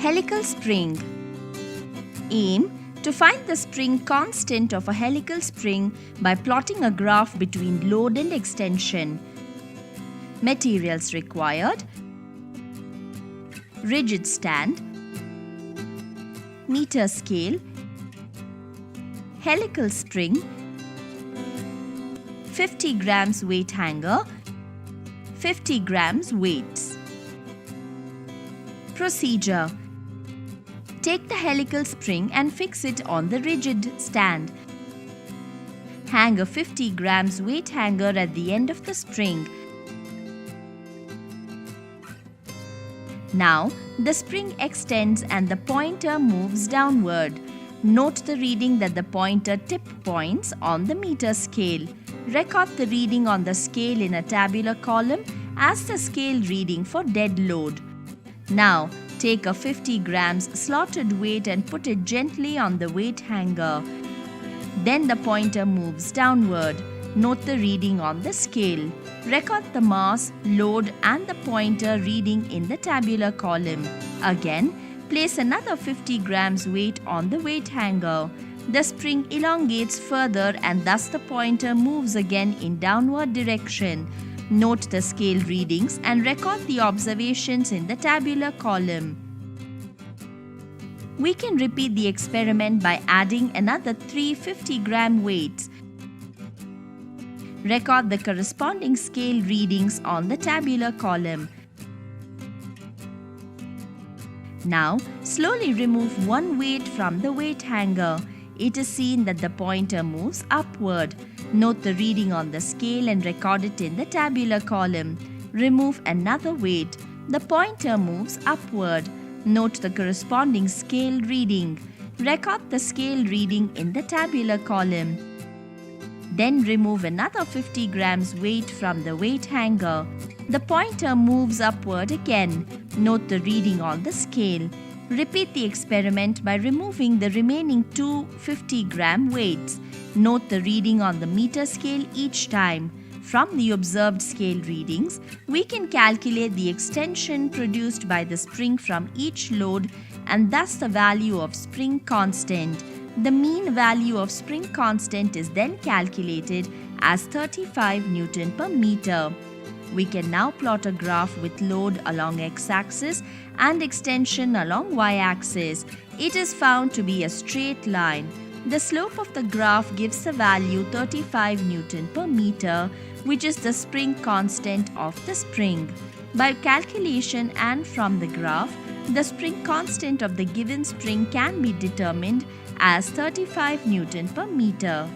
Helical spring. Aim to find the spring constant of a helical spring by plotting a graph between load and extension. Materials required: rigid stand, meter scale, helical spring, 50 grams weight hanger, 50 grams weights. Procedure: take the helical spring and fix it on the rigid stand. Hang a 50 grams weight hanger at the end of the spring. Now, the spring extends and the pointer moves downward. Note the reading that the pointer tip points on the meter scale. Record the reading on the scale in a tabular column as the scale reading for dead load. Now, take a 50 grams slotted weight and put it gently on the weight hanger. Then the pointer moves downward. Note the reading on the scale. Record the mass, load and the pointer reading in the tabular column. Again, place another 50 grams weight on the weight hanger. The spring elongates further and thus the pointer moves again in downward direction. Note the scale readings and record the observations in the tabular column. We can repeat the experiment by adding another 3 50-gram weights. Record the corresponding scale readings on the tabular column. Now, slowly remove one weight from the weight hanger. It is seen that the pointer moves upward. Note the reading on the scale and record it in the tabular column. Remove another weight. The pointer moves upward. Note the corresponding scale reading. Record the scale reading in the tabular column. Then remove another 50 grams weight from the weight hanger. The pointer moves upward again. Note the reading on the scale. Repeat the experiment by removing the remaining two 50-gram weights. Note the reading on the meter scale each time. From the observed scale readings, we can calculate the extension produced by the spring from each load and thus the value of spring constant. The mean value of spring constant is then calculated as 35 Newton per meter. We can now plot a graph with load along x-axis and extension along y-axis. It is found to be a straight line. The slope of the graph gives the value 35 Newton per meter, which is the spring constant of the spring. By calculation and from the graph, the spring constant of the given spring can be determined as 35 Newton per meter.